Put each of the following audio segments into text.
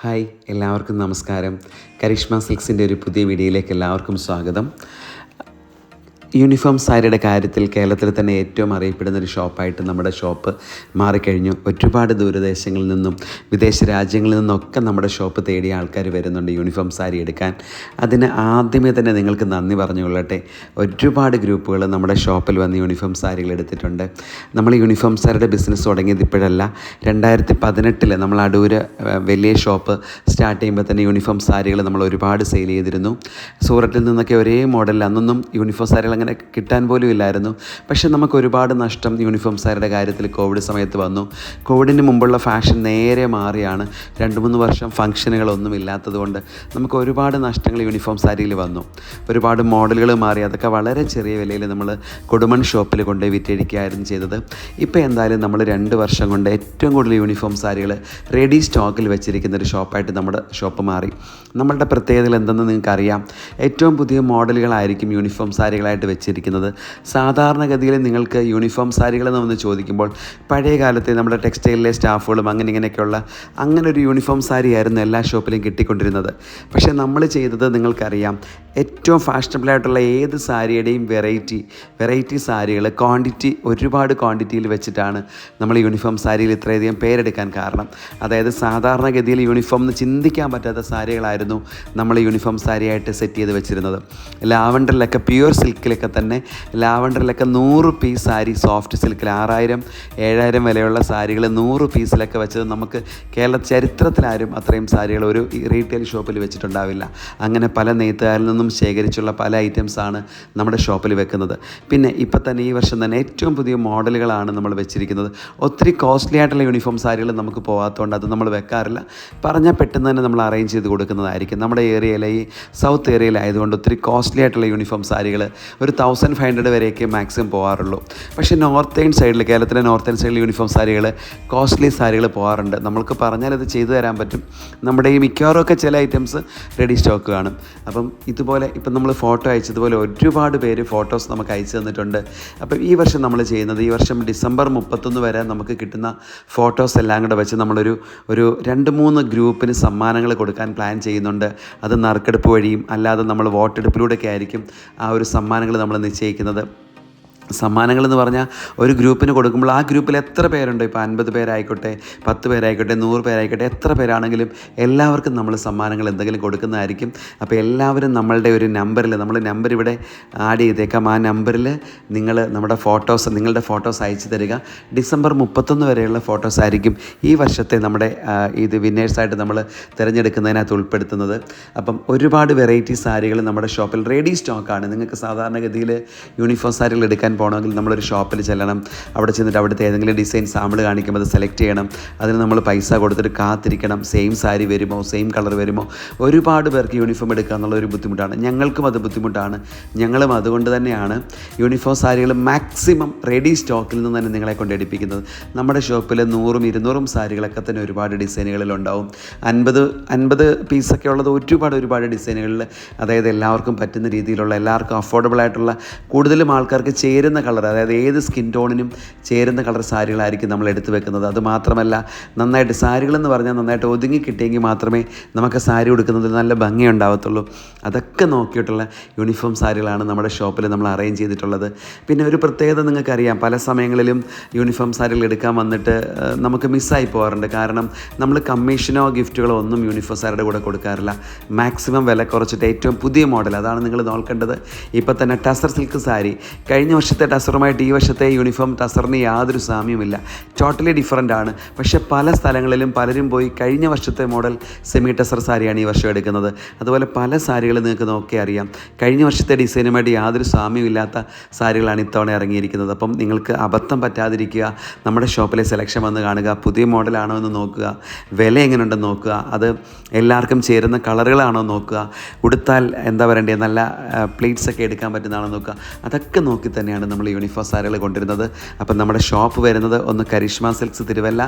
Hi, എല്ലാവർക്കും നമസ്കാരം. കരിഷ്മ സിൽക്സിൻ്റെ ഒരു പുതിയ വീഡിയോയിലേക്ക് എല്ലാവർക്കും സ്വാഗതം. യൂണിഫോം സാരിയുടെ കാര്യത്തിൽ കേരളത്തിൽ തന്നെ ഏറ്റവും അറിയപ്പെടുന്ന ഒരു ഷോപ്പായിട്ട് നമ്മുടെ ഷോപ്പ് മാറിക്കഴിഞ്ഞു. ഒരുപാട് ദൂരദേശങ്ങളിൽ നിന്നും വിദേശ രാജ്യങ്ങളിൽ നിന്നൊക്കെ നമ്മുടെ ഷോപ്പ് തേടിയ ആൾക്കാർ വരുന്നുണ്ട് യൂണിഫോം സാരി എടുക്കാൻ. അതിന് ആദ്യമേ തന്നെ നിങ്ങൾക്ക് നന്ദി പറഞ്ഞുകൊള്ളട്ടെ. ഒരുപാട് ഗ്രൂപ്പുകൾ നമ്മുടെ ഷോപ്പിൽ വന്ന് യൂണിഫോം സാരികൾ എടുത്തിട്ടുണ്ട്. നമ്മൾ യൂണിഫോം സാരിയുടെ ബിസിനസ് തുടങ്ങിയത് ഇപ്പോഴല്ല. 2018 നമ്മൾ അടൂര് വലിയ ഷോപ്പ് സ്റ്റാർട്ട് ചെയ്യുമ്പോൾ തന്നെ യൂണിഫോം സാരികൾ നമ്മൾ ഒരുപാട് സെയിൽ ചെയ്തിരുന്നു. സൂറത്തിൽ നിന്നൊക്കെ ഒരേ മോഡലിൽ അന്നൊന്നും യൂണിഫോം സാരികൾ അങ്ങനെ കിട്ടാൻ പോലും ഇല്ലായിരുന്നു. പക്ഷേ നമുക്ക് ഒരുപാട് നഷ്ടം യൂണിഫോം സാരിയുടെ കാര്യത്തിൽ കോവിഡ് സമയത്ത് വന്നു. കോവിഡിന് മുമ്പുള്ള ഫാഷൻ നേരെ മാറിയാണ്. 2-3 വർഷം ഫംഗ്ഷനുകളൊന്നും ഇല്ലാത്തതുകൊണ്ട് നമുക്ക് ഒരുപാട് നഷ്ടങ്ങൾ യൂണിഫോം സാരിയിൽ വന്നു. ഒരുപാട് മോഡലുകൾ മാറി. അതൊക്കെ വളരെ ചെറിയ വിലയിൽ നമ്മൾ കൊടുമൺ ഷോപ്പിൽ കൊണ്ടുപോയി വിറ്റഴിക്കുകയായിരുന്നു ചെയ്തത്. ഇപ്പോൾ എന്തായാലും നമ്മൾ 2 വർഷം കൊണ്ട് ഏറ്റവും കൂടുതൽ യൂണിഫോം സാരികൾ റെഡി സ്റ്റോക്കിൽ വെച്ചിരിക്കുന്ന ഒരു ഷോപ്പായിട്ട് നമ്മുടെ ഷോപ്പ് മാറി. നമ്മളുടെ പ്രത്യേകതകൾ എന്തെന്ന് നിങ്ങൾക്കറിയാം. ഏറ്റവും പുതിയ മോഡലുകളായിരിക്കും യൂണിഫോം സാരികളായിട്ട് വെച്ചിരിക്കുന്നത്. സാധാരണഗതിയിൽ നിങ്ങൾക്ക് യൂണിഫോം സാരികളെന്ന് വന്ന് ചോദിക്കുമ്പോൾ പഴയ കാലത്തെ നമ്മുടെ ടെക്സ്റ്റൈലിലെ സ്റ്റാഫുകളും ഇങ്ങനെയൊക്കെയുള്ള അങ്ങനെ ഒരു യൂണിഫോം സാരിയായിരുന്നു എല്ലാ ഷോപ്പിലും കിട്ടിക്കൊണ്ടിരുന്നത്. പക്ഷേ നമ്മൾ ചെയ്തത് നിങ്ങൾക്കറിയാം, ഏറ്റവും ഫാഷനബിളായിട്ടുള്ള ഏത് സാരിയുടെയും വെറൈറ്റി സാരികൾ ഒരുപാട് ക്വാണ്ടിറ്റിയിൽ വെച്ചിട്ടാണ് നമ്മൾ യൂണിഫോം സാരിയിൽ ഇത്രയധികം പേരെടുക്കാൻ കാരണം. അതായത് സാധാരണഗതിയിൽ യൂണിഫോം എന്ന് ചിന്തിക്കാൻ പറ്റാത്ത സാരികളായിരുന്നു നമ്മൾ യൂണിഫോം സാരിയായിട്ട് സെറ്റ് ചെയ്ത് വെച്ചിരുന്നത്. ലാവണ്ടറിലൊക്കെ പ്യുവർ സിൽക്കിലൊക്കെ തന്നെ ലാവണ്ടറിലൊക്കെ 100 പീസ് സാരി സോഫ്റ്റ് സിൽക്കിൽ 6000-7000 വിലയുള്ള സാരികൾ 100 പീസിലൊക്കെ വെച്ചത് നമുക്ക് കേരള ചരിത്രത്തിലാരും അത്രയും സാരികൾ ഒരു റീറ്റെയിൽ ഷോപ്പിൽ വെച്ചിട്ടുണ്ടാവില്ല. അങ്ങനെ പല നെയ്ത്തുകാരിൽ നിന്നും ശേഖരിച്ചുള്ള പല ഐറ്റംസാണ് നമ്മുടെ ഷോപ്പിൽ വെക്കുന്നത്. പിന്നെ ഇപ്പം തന്നെ ഈ വർഷം തന്നെ ഏറ്റവും പുതിയ മോഡലുകളാണ് നമ്മൾ വെച്ചിരിക്കുന്നത്. ഒത്തിരി കോസ്റ്റ്ലി ആയിട്ടുള്ള യൂണിഫോം സാരികൾ നമുക്ക് പോകാത്തതുകൊണ്ട് അത് നമ്മൾ വെക്കാറില്ല. പറഞ്ഞാൽ പെട്ടെന്ന് തന്നെ നമ്മൾ അറേഞ്ച് ചെയ്ത് കൊടുക്കുന്നതായിരിക്കും. നമ്മുടെ ഏരിയയിലെ ഈ സൗത്ത് ഏരിയയിലായതുകൊണ്ട് ഒത്തിരി കോസ്റ്റ്ലി ആയിട്ടുള്ള യൂണിഫോം സാരികൾ ഒരു 1500 വരെയൊക്കെ മാക്സിമം പോകാറുള്ളൂ. പക്ഷേ നോർത്തേൺ സൈഡിൽ, കേരളത്തിലെ നോർത്തേൺ സൈഡിൽ യൂണിഫോം സാരികൾ കോസ്റ്റ്ലി സാരികൾ പോകാറുണ്ട്. നമ്മൾക്ക് പറഞ്ഞാൽ അത് ചെയ്തു തരാൻ പറ്റും. നമ്മുടെ ഈ മിക്കവാറുമൊക്കെ ചില ഐറ്റംസ് റെഡി സ്റ്റോക്ക് കാണും. അപ്പം ഇതുപോലെ ഇപ്പം നമ്മൾ ഫോട്ടോ അയച്ചതുപോലെ ഒരുപാട് പേര് ഫോട്ടോസ് നമുക്ക് അയച്ചു തന്നിട്ടുണ്ട്. അപ്പം ഈ വർഷം നമ്മൾ ചെയ്യുന്നത്, ഈ വർഷം ഡിസംബർ 31 വരെ നമുക്ക് കിട്ടുന്ന ഫോട്ടോസ് എല്ലാം കൂടെ വെച്ച് നമ്മളൊരു 2-3 ഗ്രൂപ്പിന് സമ്മാനങ്ങൾ കൊടുക്കാൻ പ്ലാൻ ചെയ്യുന്നുണ്ട്. അത് നറുക്കെടുപ്പ് വഴിയും അല്ലാതെ നമ്മൾ വോട്ടെടുപ്പിലൂടെയൊക്കെ ആയിരിക്കും ആ ഒരു സമ്മാനങ്ങൾ നമ്മൾ നിശ്ചയിക്കുന്നത്. സമ്മാനങ്ങളെന്ന് പറഞ്ഞാൽ ഒരു ഗ്രൂപ്പിന് കൊടുക്കുമ്പോൾ ആ ഗ്രൂപ്പിൽ എത്ര പേരുണ്ടോ, ഇപ്പോൾ 50 പേരായിക്കോട്ടെ, 10 പേരായിക്കോട്ടെ, 100 പേരായിക്കോട്ടെ, എത്ര പേരാണെങ്കിലും എല്ലാവർക്കും നമ്മൾ സമ്മാനങ്ങൾ എന്തെങ്കിലും കൊടുക്കുന്നതായിരിക്കും. അപ്പോൾ എല്ലാവരും നമ്മളുടെ ഒരു നമ്പറിൽ, നമ്മൾ നമ്പർ ഇവിടെ ആഡ് ചെയ്തേക്കാം. ആ നമ്പറിൽ നിങ്ങളുടെ ഫോട്ടോസ് അയച്ചു തരിക. ഡിസംബർ 31 വരെയുള്ള ഫോട്ടോസ് ആയിരിക്കും ഈ വർഷത്തെ നമ്മുടെ ഇത് വിന്നേഴ്സായിട്ട് നമ്മൾ തിരഞ്ഞെടുക്കുന്നതിനകത്ത് ഉൾപ്പെടുത്തുന്നത്. അപ്പം ഒരുപാട് വെറൈറ്റി സാരികൾ നമ്മുടെ ഷോപ്പിൽ റെഡി സ്റ്റോക്കാണ്. നിങ്ങൾക്ക് സാധാരണഗതിയിൽ യൂണിഫോം സാരികൾ എടുക്കാൻ പോകണമെങ്കിൽ നമ്മളൊരു ഷോപ്പിൽ ചെല്ലണം. അവിടെ ചെന്നിട്ട് അവിടുത്തെ ഏതെങ്കിലും ഡിസൈൻ സാമ്പിൾ കാണിക്കുമ്പോൾ അത് സെലക്ട് ചെയ്യണം. അതിന് നമ്മൾ പൈസ കൊടുത്തിട്ട് കാത്തിരിക്കണം. സെയിം സാരി വരുമോ, സെയിം കളർ വരുമോ. ഒരുപാട് പേർക്ക് യൂണിഫോം എടുക്കുക എന്നുള്ളൊരു ബുദ്ധിമുട്ടാണ്. ഞങ്ങൾക്കും അത് ബുദ്ധിമുട്ടാണ്. ഞങ്ങളും അതുകൊണ്ട് തന്നെയാണ് യൂണിഫോം സാരികൾ മാക്സിമം റെഡി സ്റ്റോക്കിൽ നിന്ന് തന്നെ നിങ്ങളെ കൊണ്ട് എടുപ്പിക്കുന്നത്. നമ്മുടെ ഷോപ്പിൽ 100-200 സാരികളൊക്കെ തന്നെ ഒരുപാട് ഡിസൈനുകളിലുണ്ടാവും. 50 പീസൊക്കെ ഉള്ളത് ഒരുപാട് ഡിസൈനുകളിൽ, അതായത് എല്ലാവർക്കും പറ്റുന്ന രീതിയിലുള്ള, എല്ലാവർക്കും അഫോർഡബിൾ ആയിട്ടുള്ള, കൂടുതലും ആൾക്കാർക്ക് ചേരുന്ന കളർ, അതായത് ഏത് സ്കിൻ ടോണിനും ചേരുന്ന കളർ സാരികളായിരിക്കും നമ്മൾ എടുത്തു വെക്കുന്നത്. അതുമാത്രമല്ല, നന്നായിട്ട് സാരികളെന്ന് പറഞ്ഞാൽ നന്നായിട്ട് ഒതുങ്ങി കിട്ടിയെങ്കിൽ മാത്രമേ നമുക്ക് സാരി ഉടുക്കുന്നതിൽ നല്ല ഭംഗി ഉണ്ടാവത്തുള്ളൂ. അതൊക്കെ നോക്കിയിട്ടുള്ള യൂണിഫോം സാരികളാണ് നമ്മുടെ ഷോപ്പിൽ നമ്മൾ അറേഞ്ച് ചെയ്തിട്ടുള്ളത്. പിന്നെ ഒരു പ്രത്യേകത നിങ്ങൾക്കറിയാം, പല സമയങ്ങളിലും യൂണിഫോം സാരികൾ എടുക്കാൻ വന്നിട്ട് നമുക്ക് മിസ്സായി പോകാറുണ്ട്. കാരണം നമ്മൾ കമ്മീഷനോ ഗിഫ്റ്റുകളോ ഒന്നും യൂണിഫോം സാരിയുടെ കൂടെ കൊടുക്കാറില്ല. മാക്സിമം വില കുറച്ചിട്ട് ഏറ്റവും പുതിയ മോഡൽ, അതാണ് നിങ്ങൾ നോക്കേണ്ടത്. ഇപ്പോൾ തന്നെ ടസർ സിൽക്ക് സാരി, കഴിഞ്ഞ വർഷത്തെ ടസറുമായിട്ട് ഈ വർഷത്തെ യൂണിഫോം ടസറിന് യാതൊരു സാമ്യമില്ല. ടോട്ടലി ഡിഫറൻ്റ് ആണ്. പക്ഷേ പല സ്ഥലങ്ങളിലും പലരും പോയി കഴിഞ്ഞ വർഷത്തെ മോഡൽ സെമി ടസർ സാരിയാണ് ഈ വർഷം എടുക്കുന്നത്. അതുപോലെ പല സാരികൾ നിങ്ങൾക്ക് നോക്കി അറിയാം, കഴിഞ്ഞ വർഷത്തെ ഡിസൈനുമായിട്ട് യാതൊരു സാമ്യമില്ലാത്ത സാരികളാണ് ഇത്തവണ ഇറങ്ങിയിരിക്കുന്നത്. അപ്പം നിങ്ങൾക്ക് അബദ്ധം പറ്റാതിരിക്കുക. നമ്മുടെ ഷോപ്പിലെ സെലക്ഷൻ വന്ന് കാണുക, പുതിയ മോഡലാണോ എന്ന് നോക്കുക, വില എങ്ങനെയുണ്ടെന്ന് നോക്കുക, അത് എല്ലാവർക്കും ചേരുന്ന കളറുകളാണോ നോക്കുക, ഉടുത്താൽ എന്താ പറയണ്ടേ, നല്ല പ്ലേറ്റ്സൊക്കെ എടുക്കാൻ പറ്റുന്നതാണോ നോക്കുക. അതൊക്കെ നോക്കി തന്നെയാണ് തന്നെയാണ് നമ്മൾ യൂണിഫോം സാരികൾ കൊണ്ടുവരുന്നത്. അപ്പം നമ്മുടെ ഷോപ്പ് വരുന്നത് ഒന്ന് കരിഷ്മ സിൽക്സ്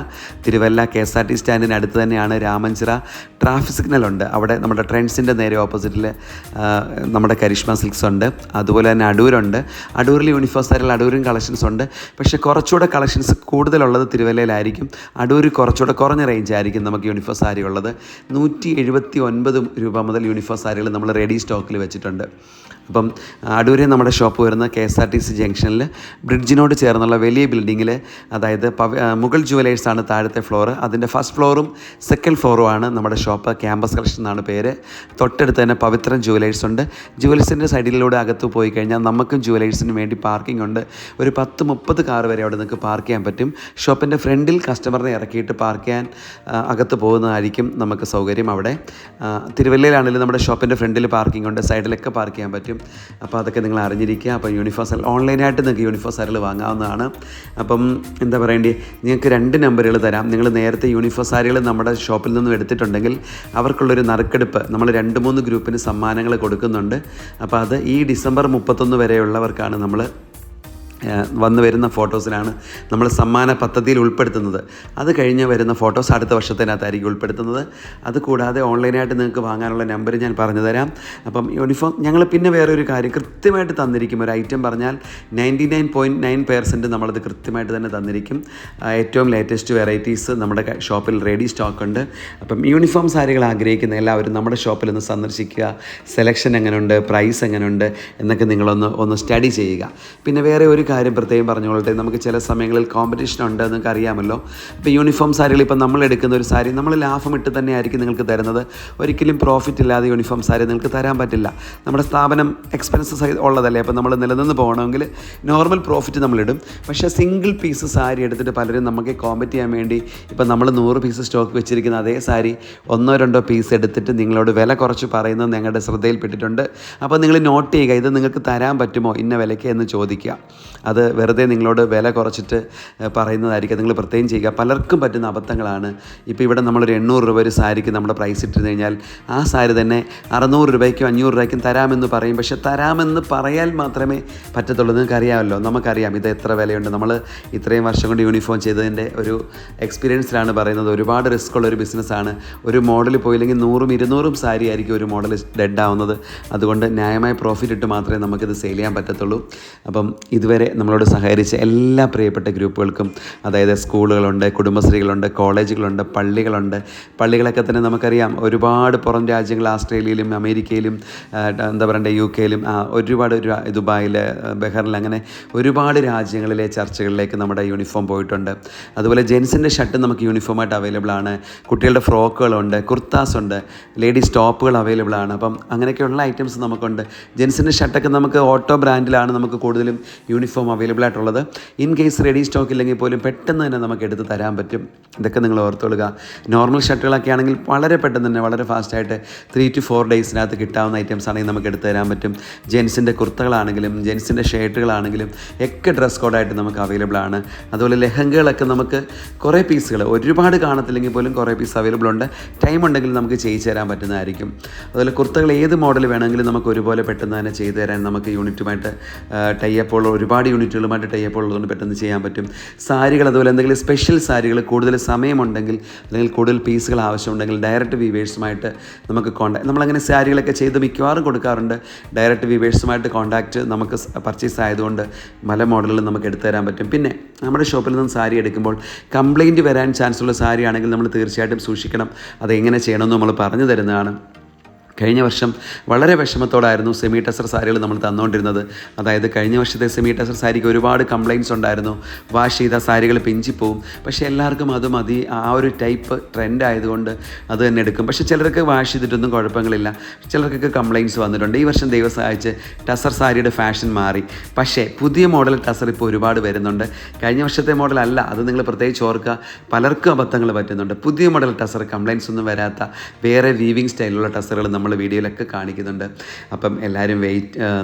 തിരുവല്ല KSRT സ്റ്റാൻഡിന് അടുത്ത് തന്നെയാണ്. രാമഞ്ചിറ ട്രാഫിക് സിഗ്നലുണ്ട്, അവിടെ നമ്മുടെ ട്രെൻഡ്സിൻ്റെ നേരെ ഓപ്പോസിറ്റിൽ നമ്മുടെ കരിഷ്മ സിൽക്സ് ഉണ്ട്. അതുപോലെ തന്നെ അടൂരിൽ യൂണിഫോം സാരികൾ അടൂരും കളക്ഷൻസ് ഉണ്ട്. പക്ഷേ കുറച്ചുകൂടെ കളക്ഷൻസ് കൂടുതലുള്ളത് തിരുവല്ലയിലായിരിക്കും. അടൂർ കുറച്ചുകൂടെ കുറഞ്ഞ റേഞ്ച് ആയിരിക്കും നമുക്ക് യൂണിഫോം സാരി ഉള്ളത്. 179 രൂപ മുതൽ യൂണിഫോം സാരികൾ നമ്മൾ റെഡി സ്റ്റോക്കിൽ വെച്ചിട്ടുണ്ട്. അപ്പം അടൂരിൽ നമ്മുടെ ഷോപ്പ് വരുന്ന KSRTC ജംഗ്ഷനിൽ ബ്രിഡ്ജിനോട് ചേർന്നുള്ള വലിയ ബിൽഡിങ്ങിൽ, അതായത് മുഗൾ ജുവലേഴ്സാണ് താഴത്തെ ഫ്ലോറ്, അതിൻ്റെ ഫസ്റ്റ് ഫ്ലോറും സെക്കൻഡ് ഫ്ലോറും ആണ് നമ്മുടെ ഷോപ്പ്. ക്യാമ്പസ് കളക്ഷൻ എന്നാണ് പേര്. തൊട്ടടുത്ത് തന്നെ പവിത്രൻ ജുവലേഴ്സ് ഉണ്ട്. ജുവലേഴ്സിൻ്റെ സൈഡിലൂടെ അകത്ത് പോയി കഴിഞ്ഞാൽ നമുക്കും ജുവലേഴ്സിന് വേണ്ടി പാർക്കിംഗ് ഉണ്ട്. ഒരു 10-30 കാർ വരെ അവിടെ നിങ്ങൾക്ക് പാർക്ക് ചെയ്യാൻ പറ്റും. ഷോപ്പിൻ്റെ ഫ്രണ്ടിൽ കസ്റ്റമറിനെ ഇറക്കിയിട്ട് പാർക്ക് ചെയ്യാൻ അകത്ത് പോകുന്നതായിരിക്കും നമുക്ക് സൗകര്യം. അവിടെ തിരുവല്ലയിലാണെങ്കിലും നമ്മുടെ ഷോപ്പിൻ്റെ ഫ്രണ്ടിൽ പാർക്കിംഗ് ഉണ്ട്, സൈഡിലൊക്കെ പാർക്ക് ചെയ്യാൻ പറ്റും. അപ്പോൾ അതൊക്കെ നിങ്ങൾ അറിഞ്ഞിരിക്കുക. അപ്പോൾ യൂണിഫോം സാരി ഓൺലൈനായിട്ട് നിങ്ങൾക്ക് യൂണിഫോം സാരികൾ വാങ്ങാവുന്നതാണ്. അപ്പം എന്താ പറയേണ്ടത്, നിങ്ങൾക്ക് 2 നമ്പറുകൾ തരാം. നിങ്ങൾ നേരത്തെ യൂണിഫോം സാരികൾ നമ്മുടെ ഷോപ്പിൽ നിന്നും എടുത്തിട്ടുണ്ടെങ്കിൽ അവർക്കുള്ളൊരു നറുക്കെടുപ്പ് നമ്മൾ 2-3 ഗ്രൂപ്പിന് സമ്മാനങ്ങൾ കൊടുക്കുന്നുണ്ട്. അപ്പോൾ അത് ഈ ഡിസംബർ 31 വരെയുള്ളവർക്കാണ് നമ്മൾ വന്നു വരുന്ന ഫോട്ടോസിലാണ് നമ്മൾ സമ്മാന പദ്ധതിയിൽ ഉൾപ്പെടുത്തുന്നത്. അത് കഴിഞ്ഞ് വരുന്ന ഫോട്ടോസ് അടുത്ത വർഷത്തിനകത്തായിരിക്കും ഉൾപ്പെടുത്തുന്നത്. അതുകൂടാതെ ഓൺലൈനായിട്ട് നിങ്ങൾക്ക് വാങ്ങാനുള്ള നമ്പർ ഞാൻ പറഞ്ഞു തരാം. അപ്പം യൂണിഫോം ഞങ്ങൾ പിന്നെ വേറെ ഒരു കാര്യം കൃത്യമായിട്ട് തന്നിരിക്കും. ഒരു ഐറ്റം പറഞ്ഞാൽ 99.9% നമ്മളത് കൃത്യമായിട്ട് തന്നെ തന്നിരിക്കും. ഏറ്റവും ലേറ്റസ്റ്റ് വെറൈറ്റീസ് നമ്മുടെ ഷോപ്പിൽ റെഡി സ്റ്റോക്ക് ഉണ്ട്. അപ്പം യൂണിഫോം സാരികൾ ആഗ്രഹിക്കുന്ന എല്ലാവരും നമ്മുടെ ഷോപ്പിൽ ഒന്ന് സന്ദർശിക്കുക. സെലക്ഷൻ എങ്ങനെയുണ്ട്, പ്രൈസ് എങ്ങനെയുണ്ട് എന്നൊക്കെ നിങ്ങളൊന്ന് സ്റ്റഡി ചെയ്യുക. പിന്നെ വേറെ ഒരു കാര്യം പ്രത്യേകം പറഞ്ഞുകൊള്ളട്ടെ, നമുക്ക് ചില സമയങ്ങളിൽ കോമ്പറ്റീഷൻ ഉണ്ട്, നിങ്ങൾക്ക് അറിയാമല്ലോ. ഇപ്പോൾ യൂണിഫോം സാരികൾ ഇപ്പം നമ്മൾ എടുക്കുന്ന ഒരു സാരി നമ്മൾ ലാഭമിട്ട് തന്നെ ആയിരിക്കും നിങ്ങൾക്ക് തരുന്നത്. ഒരിക്കലും പ്രോഫിറ്റ് ഇല്ലാതെ യൂണിഫോം സാരി നിങ്ങൾക്ക് തരാൻ പറ്റില്ല. നമ്മുടെ സ്ഥാപനം എക്സ്പെൻസസ് ഉള്ളതല്ലേ. അപ്പോൾ നമ്മൾ നിലനിന്ന് പോകണമെങ്കിൽ നോർമൽ പ്രോഫിറ്റ് നമ്മളിടും. പക്ഷേ സിംഗിൾ പീസ് സാരി എടുത്തിട്ട് പലരും നമുക്ക് കോമ്പറ്റ് ചെയ്യാൻ വേണ്ടി ഇപ്പം നമ്മൾ 100 പീസ് സ്റ്റോക്ക് വെച്ചിരിക്കുന്ന അതേ സാരി 1-2 പീസ് എടുത്തിട്ട് നിങ്ങളോട് വില കുറച്ച് പറയുന്നത് ഞങ്ങളുടെ ശ്രദ്ധയിൽപ്പെട്ടിട്ടുണ്ട്. അപ്പോൾ നിങ്ങൾ നോട്ട് ചെയ്യുക, ഇത് നിങ്ങൾക്ക് തരാൻ പറ്റുമോ ഇന്ന വിലയ്ക്ക് എന്ന് ചോദിക്കുക. അത് വെറുതെ നിങ്ങളോട് വില കുറച്ചിട്ട് പറയുന്നതായിരിക്കും. നിങ്ങൾ പ്രത്യേകം ചെയ്യുക. പലർക്കും പറ്റുന്ന അബദ്ധങ്ങളാണ്. ഇപ്പോൾ ഇവിടെ നമ്മളൊരു 800 രൂപ ഒരു സാരിക്ക് നമ്മുടെ പ്രൈസ് ഇട്ടിരുന്നു കഴിഞ്ഞാൽ ആ സാരി തന്നെ 600 രൂപയ്ക്കും 500 രൂപയ്ക്കും തരാമെന്ന് പറയും. പക്ഷേ തരാമെന്ന് പറയാൻ മാത്രമേ പറ്റത്തുള്ളൂ. നിങ്ങൾക്കറിയാമല്ലോ, നമുക്കറിയാം ഇത് എത്ര വിലയുണ്ട്. നമ്മൾ ഇത്രയും വർഷം കൊണ്ട് യൂണിഫോം ചെയ്തതിൻ്റെ ഒരു എക്സ്പീരിയൻസിലാണ് പറയുന്നത്. ഒരുപാട് റിസ്ക് ഉള്ളൊരു ബിസിനസ്സാണ്. ഒരു മോഡൽ പോയില്ലെങ്കിൽ 100-200 സാരി ആയിരിക്കും ഒരു മോഡൽ ഡെഡ് ആവുന്നത്. അതുകൊണ്ട് ന്യായമായ പ്രോഫിറ്റ് ഇട്ട് മാത്രമേ നമുക്കിത് സെയിൽ ചെയ്യാൻ പറ്റത്തുള്ളൂ. അപ്പം ഇതുവരെ നമ്മളോട് സഹകരിച്ച എല്ലാ പ്രിയപ്പെട്ട ഗ്രൂപ്പുകൾക്കും, അതായത് സ്കൂളുകളുണ്ട്, കുടുംബശ്രീകളുണ്ട്, കോളേജുകളുണ്ട്, പള്ളികളൊക്കെ തന്നെ നമുക്കറിയാം. ഒരുപാട് പുറം രാജ്യങ്ങൾ, ഓസ്ട്രേലിയയിലും അമേരിക്കയിലും എന്താ പറയണ്ടേ UK-യിലും ഒരുപാട് ദുബായിൽ, ബഹറിൽ, അങ്ങനെ ഒരുപാട് രാജ്യങ്ങളിലെ ചർച്ചകളിലേക്ക് നമ്മുടെ യൂണിഫോം പോയിട്ടുണ്ട്. അതുപോലെ ജെൻസിൻ്റെ ഷർട്ട് നമുക്ക് യൂണിഫോമായിട്ട് അവൈലബിൾ ആണ്. കുട്ടികളുടെ ഫ്രോക്കുകളുണ്ട്, കുർത്താസ് ഉണ്ട്, ലേഡീസ് ടോപ്പുകൾ അവൈലബിൾ ആണ്. അപ്പം അങ്ങനെയൊക്കെയുള്ള ഐറ്റംസ് നമുക്കുണ്ട്. ജെൻസിൻ്റെ ഷർട്ടൊക്കെ നമുക്ക് ഓട്ടോ ബ്രാൻഡിലാണ് നമുക്ക് കൂടുതലും യൂണിഫോം അവൈലബിൾ ആയിട്ടുള്ളത്. ഇൻ കേസ് റെഡി സ്റ്റോക്ക് ഇല്ലെങ്കിൽ പോലും പെട്ടെന്ന് തന്നെ നമുക്ക് എടുത്ത് തരാൻ പറ്റും. ഇതൊക്കെ നിങ്ങൾ ഓർത്തുകൊള്ളുക. നോർമൽ ഷർട്ടുകളൊക്കെ ആണെങ്കിൽ വളരെ പെട്ടെന്ന് തന്നെ വളരെ ഫാസ്റ്റായിട്ട് 3 to 4 ഡേയ്സിനകത്ത് കിട്ടാവുന്ന ഐറ്റംസ് ആണെങ്കിൽ നമുക്ക് എടുത്ത് തരാൻ പറ്റും. ജെൻസിൻ്റെ കുർത്തകളാണെങ്കിലും ജെൻസിൻ്റെ ഷർട്ടുകളാണെങ്കിലും ഒക്കെ ഡ്രസ് കോഡായിട്ട് നമുക്ക് അവൈലബിൾ ആണ്. അതുപോലെ ലെഹങ്കകളൊക്കെ നമുക്ക് കുറേ പീസുകൾ, ഒരുപാട് കാണത്തില്ലെങ്കിൽ പോലും കുറേ പീസ് അവൈലബിൾ ഉണ്ട്. ടൈം ഉണ്ടെങ്കിൽ നമുക്ക് ചെയ്തു തരാൻ പറ്റുന്നതായിരിക്കും. അതുപോലെ കുർത്തകൾ ഏത് മോഡൽ വേണമെങ്കിലും നമുക്ക് ഒരുപോലെ പെട്ടെന്ന് തന്നെ ചെയ്തു തരാൻ നമുക്ക് യൂണിറ്റുമായിട്ട് ടൈപ്പുള്ള ഒരുപാട് യൂണിറ്റുകളുമായിട്ട് ടൈപ്പ് ഉള്ളതുകൊണ്ട് പെട്ടെന്ന് ചെയ്യാൻ പറ്റും. സാരികൾ, അതുപോലെ എന്തെങ്കിലും സ്പെഷ്യൽ സാരികൾ കൂടുതൽ സമയമുണ്ടെങ്കിൽ അല്ലെങ്കിൽ കൂടുതൽ പീസുകൾ ആവശ്യമുണ്ടെങ്കിൽ ഡയറക്റ്റ് വീവേഴ്സുമായിട്ട് നമുക്ക് നമ്മളങ്ങനെ സാരികളൊക്കെ ചെയ്ത് മിക്കവാറും കൊടുക്കാറുണ്ട്. ഡയറക്റ്റ് വീവേഴ്സുമായിട്ട് കോൺടാക്റ്റ് നമുക്ക് പർച്ചേസ് ആയതുകൊണ്ട് പല മോഡലുകളും നമുക്ക് എടുത്തു തരാൻ പറ്റും. പിന്നെ നമ്മുടെ ഷോപ്പിൽ നിന്ന് സാരി എടുക്കുമ്പോൾ കംപ്ലയിൻറ്റ് വരാൻ ചാൻസ് ഉള്ള സാരി ആണെങ്കിൽ നമ്മൾ തീർച്ചയായിട്ടും സൂക്ഷിക്കണം. അതെങ്ങനെ ചെയ്യണമെന്ന് നമ്മൾ പറഞ്ഞു തരുന്നതാണ്. കഴിഞ്ഞ വർഷം വളരെ വിഷമത്തോടായിരുന്നു സെമി ടെസർ സാരികൾ നമ്മൾ തന്നുകൊണ്ടിരുന്നത്. അതായത് കഴിഞ്ഞ വർഷത്തെ സെമി ടെസർ സാരിക്ക് ഒരുപാട് കംപ്ലയിൻറ്റ്സ് ഉണ്ടായിരുന്നു. വാഷ് ചെയ്ത സാരികൾ പിഞ്ചിപ്പോവും. പക്ഷേ എല്ലാവർക്കും അത് മതി, ആ ഒരു ടൈപ്പ് ട്രെൻഡ് ആയതുകൊണ്ട് അത് തന്നെ എടുക്കും. പക്ഷേ ചിലർക്ക് വാഷ് ചെയ്തിട്ടൊന്നും കുഴപ്പങ്ങളില്ല, ചിലർക്കൊക്കെ കംപ്ലയിൻറ്റ്സ് വന്നിട്ടുണ്ട്. ഈ വർഷം ദൈവം സഹായിച്ച് ടെസർ സാരിയുടെ ഫാഷൻ മാറി. പക്ഷേ പുതിയ മോഡൽ ടെസർ ഇപ്പോൾ ഒരുപാട് വരുന്നുണ്ട്. കഴിഞ്ഞ വർഷത്തെ മോഡൽ അല്ല, അത് നിങ്ങൾ പ്രത്യേകിച്ച് ഓർക്കുക. പലർക്കും അബദ്ധങ്ങൾ പറ്റുന്നുണ്ട്. പുതിയ മോഡൽ ടെസർ, കംപ്ലയിൻറ്റ്സ് ഒന്നും വരാത്ത വേറെ വീവിങ് സ്റ്റൈലുള്ള ടെസറുകൾ നമ്മൾ വീഡിയോയിലൊക്കെ കാണിക്കുന്നുണ്ട്. അപ്പം എല്ലാവരും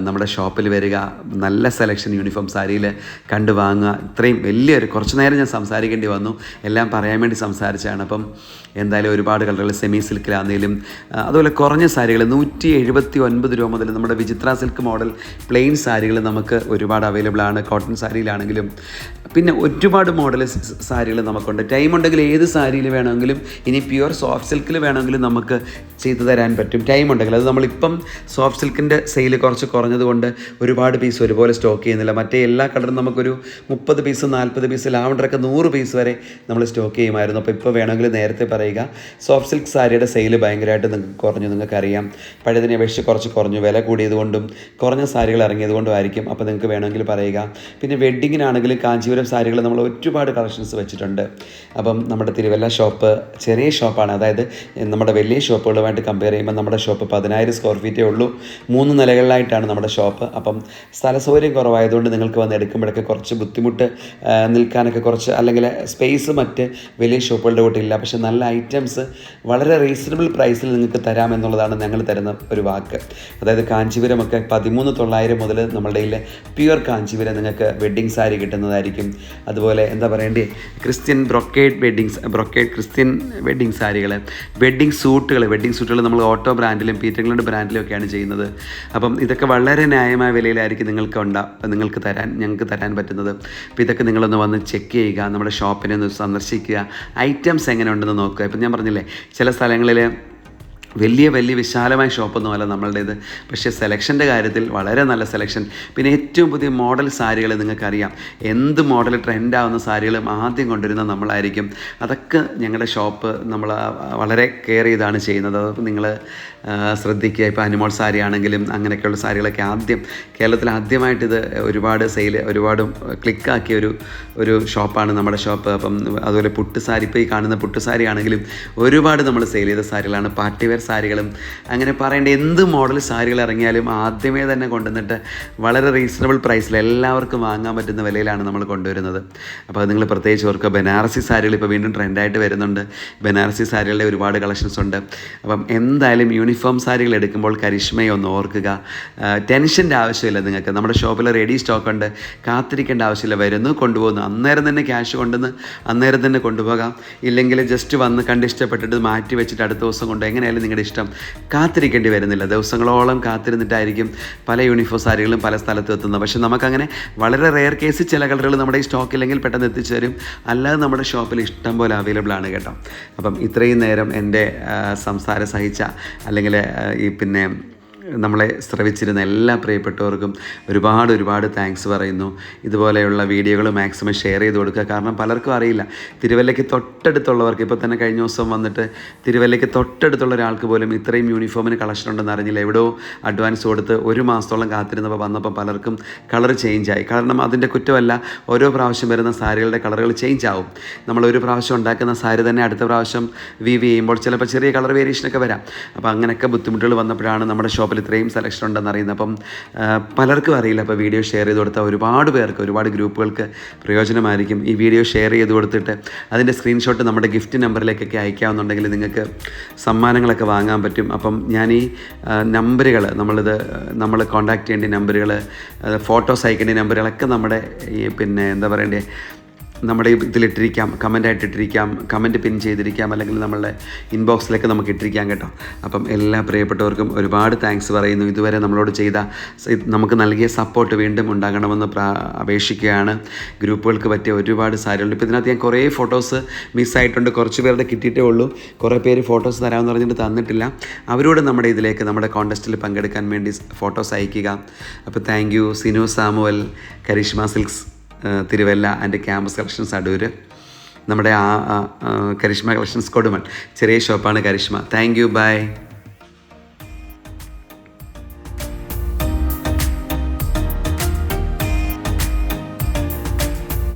നമ്മുടെ ഷോപ്പിൽ വരിക, നല്ല സെലക്ഷൻ യൂണിഫോം സാരിയിൽ കണ്ടു വാങ്ങുക. ഇത്രയും വലിയൊരു കുറച്ച് നേരം ഞാൻ സംസാരിക്കേണ്ടി വന്നു, എല്ലാം പറയാൻ വേണ്ടി സംസാരിച്ചാണ്. അപ്പം എന്തായാലും ഒരുപാട് കളറുകൾ സെമി സിൽക്കിലാണെങ്കിലും അതുപോലെ കുറഞ്ഞ സാരികൾ 179 രൂപ മുതൽ നമ്മുടെ വിചിത്ര സിൽക്ക് മോഡൽ പ്ലെയിൻ സാരികൾ നമുക്ക് ഒരുപാട് അവൈലബിൾ ആണ്. കോട്ടൺ സാരിയിലാണെങ്കിലും പിന്നെ ഒരുപാട് മോഡൽ സാരികൾ നമുക്കുണ്ട്. ടൈം ഉണ്ടെങ്കിൽ ഏത് സാരിയിൽ വേണമെങ്കിലും, ഇനി പ്യുവർ സോഫ്റ്റ് സിൽക്കിൽ വേണമെങ്കിലും നമുക്ക് ചെയ്തു തരാൻ പറ്റും. ടൈം ഉണ്ടെങ്കിൽ അത് നമ്മളിപ്പം സോഫ്റ്റ് സിൽക്കിൻ്റെ സെയിൽ കുറച്ച് കുറഞ്ഞതുകൊണ്ട് ഒരുപാട് പീസ് ഒരുപോലെ സ്റ്റോക്ക് ചെയ്യുന്നില്ല. മറ്റേ എല്ലാ കളറും നമുക്കൊരു 30 പീസ് 40 പീസ് ലാവണ്ടറൊക്കെ 100 പീസ് വരെ നമ്മൾ സ്റ്റോക്ക് ചെയ്യുമായിരുന്നു. അപ്പോൾ ഇപ്പോൾ വേണമെങ്കിൽ നേരത്തെ പറയുക, സോഫ്റ്റ് സിൽക്ക് സാരിയുടെ സെയിൽ ഭയങ്കരമായിട്ട് നിങ്ങൾക്ക് കുറഞ്ഞു. നിങ്ങൾക്കറിയാം, പഴയതിനെ അപേക്ഷിച്ച് കുറച്ച് കുറഞ്ഞു, വില കൂടിയതുകൊണ്ടും കുറഞ്ഞ സാരികൾ ഇറങ്ങിയതുകൊണ്ടും ആയിരിക്കും. അപ്പോൾ നിങ്ങൾക്ക് വേണമെങ്കിൽ പറയുക. പിന്നെ വെഡ്ഡിങ്ങിനാണെങ്കിലും കാഞ്ചീപുരം സാരികൾ നമ്മൾ ഒരുപാട് കളക്ഷൻസ് വെച്ചിട്ടുണ്ട്. അപ്പം നമ്മുടെ തിരുവല്ല ഷോപ്പ് ചെറിയ ഷോപ്പാണ്. അതായത് നമ്മുടെ വലിയ ഷോപ്പുകളുമായിട്ട് കമ്പയർ ചെയ്യുമ്പോൾ നമ്മുടെ ഷോപ്പ് 10,000 സ്ക്വയർ ഫീറ്റേ ഉള്ളൂ. 3 നിലകളിലായിട്ടാണ് നമ്മുടെ ഷോപ്പ്. അപ്പം സ്ഥല സൗകര്യം കുറവായതുകൊണ്ട് നിങ്ങൾക്ക് വന്ന് എടുക്കുമ്പോഴൊക്കെ കുറച്ച് ബുദ്ധിമുട്ട്, നിൽക്കാനൊക്കെ കുറച്ച്, അല്ലെങ്കിൽ സ്പേസ് മറ്റ് വലിയ ഷോപ്പുകളുടെ കൂട്ടില്ല. പക്ഷേ നല്ല ഐറ്റംസ് വളരെ റീസണബിൾ പ്രൈസിൽ നിങ്ങൾക്ക് തരാമെന്നുള്ളതാണ് ഞങ്ങൾ തരുന്ന ഒരു വാക്ക്. അതായത് കാഞ്ചീപുരമൊക്കെ 13,900 മുതൽ നമ്മളുടെ പ്യുവർ കാഞ്ചീപുരം നിങ്ങൾക്ക് വെഡ്ഡിങ് സാരി കിട്ടുന്നതായിരിക്കും. അതുപോലെ എന്താ പറയേണ്ടത്, ക്രിസ്ത്യൻ ബ്രൊക്കേഡ് ക്രിസ്ത്യൻ വെഡ്ഡിങ് സാരികൾ, വെഡ്ഡിങ് സൂട്ടുകൾ നമ്മൾ ഓട്ടോ ബ്രാൻഡിലും പീറ്റർ ഇംഗ്ലണ്ട് ബ്രാൻഡിലും ഒക്കെയാണ് ചെയ്യുന്നത്. അപ്പം ഇതൊക്കെ വളരെ ന്യായമായ വിലയിലായിരിക്കും ഞങ്ങൾക്ക് തരാൻ പറ്റുന്നത്. അപ്പോൾ ഇതൊക്കെ നിങ്ങളൊന്ന് വന്ന് ചെക്ക് ചെയ്യുക, നമ്മുടെ ഷോപ്പിനെ ഒന്ന് സന്ദർശിക്കുക, ഐറ്റംസ് എങ്ങനെ ഉണ്ടെന്ന് നോക്കുക. ഇപ്പം ഞാൻ പറഞ്ഞില്ലേ, ചില സ്ഥലങ്ങളിൽ വലിയ വിശാലമായ ഷോപ്പൊന്നുമല്ല നമ്മളുടേത്. പക്ഷേ സെലക്ഷൻ്റെ കാര്യത്തിൽ വളരെ നല്ല സെലക്ഷൻ. പിന്നെ ഏറ്റവും പുതിയ മോഡൽ സാരികൾ നിങ്ങൾക്കറിയാം, എന്ത് മോഡൽ ട്രെൻഡാവുന്ന സാരികളും ആദ്യം കൊണ്ടുവരുന്ന നമ്മളായിരിക്കും. അതൊക്കെ ഞങ്ങളുടെ ഷോപ്പ് നമ്മൾ വളരെ കെയർ ചെയ്താണ് ചെയ്യുന്നത്. അത് നിങ്ങൾ ശ്രദ്ധിക്കുക. ഇപ്പോൾ അനിമോൾ സാരി ആണെങ്കിലും അങ്ങനെയൊക്കെയുള്ള സാരികളൊക്കെ കേരളത്തിൽ ആദ്യമായിട്ട് ഇത് ഒരുപാട് ക്ലിക്കാക്കിയ ഒരു ഷോപ്പാണ് നമ്മുടെ ഷോപ്പ്. അപ്പം അതുപോലെ പുട്ടുസാരി, ഇപ്പോൾ ഈ കാണുന്ന പുട്ടുസാരി ആണെങ്കിലും ഒരുപാട് നമ്മൾ സെയിൽ ചെയ്ത സാരികളാണ്. പാർട്ടി വെയർ സാരികളും അങ്ങനെ പറയേണ്ട എന്ത് മോഡൽ സാരികൾ ഇറങ്ങിയാലും ആദ്യമേ തന്നെ കൊണ്ടുവന്നിട്ട് വളരെ റീസണബിൾ പ്രൈസിൽ എല്ലാവർക്കും വാങ്ങാൻ പറ്റുന്ന വിലയിലാണ് നമ്മൾ കൊണ്ടുവരുന്നത്. അപ്പോൾ അത് നിങ്ങൾ പ്രത്യേകിച്ച് ഓർക്കുക. ബനാറസി സാരികൾ ഇപ്പോൾ വീണ്ടും ട്രെൻഡായിട്ട് വരുന്നുണ്ട്. ബനാറസി സാരികളുടെ ഒരുപാട് കളക്ഷൻസ് ഉണ്ട്. അപ്പം എന്തായാലും യൂണിഫോം സാരികൾ എടുക്കുമ്പോൾ കരിഷ്മയെ ഒന്ന് ഓർക്കുക. ടെൻഷൻ്റെ ആവശ്യമില്ല നിങ്ങൾക്ക്. നമ്മുടെ ഷോപ്പിൽ റെഡി സ്റ്റോക്ക് ഉണ്ട്, കാത്തിരിക്കേണ്ട ആവശ്യമില്ല. വരുന്നു, കൊണ്ടുപോകുന്നു, അന്നേരം തന്നെ ക്യാഷ് കൊണ്ടുവന്ന് അന്നേരം തന്നെ കൊണ്ടുപോകാം. ഇല്ലെങ്കിൽ ജസ്റ്റ് വന്ന് കണ്ടിഷ്ടപ്പെട്ടിട്ട് മാറ്റി വെച്ചിട്ട് അടുത്ത ദിവസം കൊണ്ട് എങ്ങനെയായാലും നിങ്ങളുടെ ഇഷ്ടം. കാത്തിരിക്കേണ്ടി വരുന്നില്ല. ദിവസങ്ങളോളം കാത്തിരുന്നിട്ടായിരിക്കും പല യൂണിഫോം സാരികളും പല സ്ഥലത്ത് എത്തുന്നത്. പക്ഷേ നമുക്കങ്ങനെ വളരെ റെയർ കേസ് ചില കളറുകൾ നമ്മുടെ ഈ സ്റ്റോക്കില്ലെങ്കിൽ പെട്ടെന്ന് എത്തിച്ചു തരും. അല്ലാതെ നമ്മുടെ ഷോപ്പിൽ ഇഷ്ടം പോലെ അവൈലബിൾ ആണ് കേട്ടോ. അപ്പം ഇത്രയും നേരം എൻ്റെ സംസാരം സഹിച്ച, അല്ലെങ്കിൽ പിന്നെ നമ്മളെ ശ്രവിച്ചിരുന്ന എല്ലാ പ്രിയപ്പെട്ടവർക്കും ഒരുപാട് താങ്ക്സ് പറയുന്നു. ഇതുപോലെയുള്ള വീഡിയോകൾ മാക്സിമം ഷെയർ ചെയ്ത് കൊടുക്കുക. കാരണം പലർക്കും അറിയില്ല, തിരുവല്ലയ്ക്ക് തൊട്ടടുത്തുള്ളവർക്ക്, ഇപ്പോൾ തന്നെ കഴിഞ്ഞ ദിവസം വന്നിട്ട് തിരുവല്ലയ്ക്ക് തൊട്ടടുത്തുള്ള ഒരാൾക്ക് പോലും ഇത്രയും യൂണിഫോമിന് കളക്ഷൻ ഉണ്ടെന്ന് അറിഞ്ഞില്ല. എവിടെയോ അഡ്വാൻസ് കൊടുത്ത് 1 മാസത്തോളം വന്നപ്പോൾ പലർക്കും കളർ ചേഞ്ചായി. കാരണം അതിൻ്റെ കുറ്റമല്ല, ഓരോ പ്രാവശ്യം വരുന്ന സാരികളുടെ കളറുകൾ ചേഞ്ച് ആവും. നമ്മളൊരു പ്രാവശ്യം ഉണ്ടാക്കുന്ന സാരി തന്നെ അടുത്ത പ്രാവശ്യം ചെയ്യുമ്പോൾ ചിലപ്പോൾ ചെറിയ കളർ വേരിയേഷനൊക്കെ വരാം. അപ്പോൾ അങ്ങനെയൊക്കെ ബുദ്ധിമുട്ടുകൾ വന്നപ്പോഴാണ് നമ്മുടെ ഷോപ്പിൽ ഇത്രയും സെലക്ഷൻ ഉണ്ടെന്ന് അറിയുന്നത്. അപ്പം പലർക്കും അറിയില്ല. അപ്പോൾ വീഡിയോ ഷെയർ ചെയ്ത് കൊടുത്താൽ ഒരുപാട് പേർക്ക്, ഒരുപാട് ഗ്രൂപ്പുകൾക്ക് പ്രയോജനമായിരിക്കും. ഈ വീഡിയോ ഷെയർ ചെയ്ത് കൊടുത്തിട്ട് അതിൻ്റെ സ്ക്രീൻഷോട്ട് നമ്മുടെ ഗിഫ്റ്റ് നമ്പറിലേക്കൊക്കെ അയക്കാമെന്നുണ്ടെങ്കിൽ നിങ്ങൾക്ക് സമ്മാനങ്ങളൊക്കെ വാങ്ങാൻ പറ്റും. അപ്പം ഞാൻ ഈ നമ്പറുകൾ നമ്മൾ കോൺടാക്റ്റ് ചെയ്യേണ്ട നമ്പറുകൾ, ഫോട്ടോസ് അയക്കേണ്ട നമ്പറുകളൊക്കെ നമ്മുടെ ഈ പിന്നെ എന്താ പറയണ്ടേ, നമ്മുടെ ഇതിലിട്ടിരിക്കാം, കമൻ്റായിട്ട് ഇട്ടിരിക്കാം, കമൻറ്റ് പിൻ ചെയ്തിരിക്കാം, അല്ലെങ്കിൽ നമ്മളുടെ ഇൻബോക്സിലേക്ക് നമുക്ക് ഇട്ടിരിക്കാം കേട്ടോ. അപ്പം എല്ലാ പ്രിയപ്പെട്ടവർക്കും ഒരുപാട് താങ്ക്സ് പറയുന്നു. ഇതുവരെ നമ്മളോട് നമുക്ക് നൽകിയ സപ്പോർട്ട് വീണ്ടും ഉണ്ടാകണമെന്ന് അപേക്ഷിക്കുകയാണ്. ഗ്രൂപ്പുകൾക്ക് പറ്റിയ ഒരുപാട് സാരികളുണ്ട്. ഇപ്പോൾ ഇതിനകത്ത് ഞാൻ കുറേ ഫോട്ടോസ് മിസ്സായിട്ടുണ്ട്. കുറച്ച് പേരുടെ കിട്ടിയിട്ടേ ഉള്ളൂ. കുറേ പേര് ഫോട്ടോസ് തരാമെന്ന് പറഞ്ഞിട്ട് തന്നിട്ടില്ല. അവരോട് നമ്മുടെ കോൺടെസ്റ്റിൽ പങ്കെടുക്കാൻ വേണ്ടി ഫോട്ടോസ് അയക്കുക. അപ്പോൾ thank you. Sinu Samuel, Karishma silks Thiruvalla and campus collections Adoor, നമ്മുടെ കരിഷ്മ കളക്ഷൻസ് കൊടുമൺ, ചെറിയ ഷോപ്പാണ് കരിഷ്മ. Thank you, by.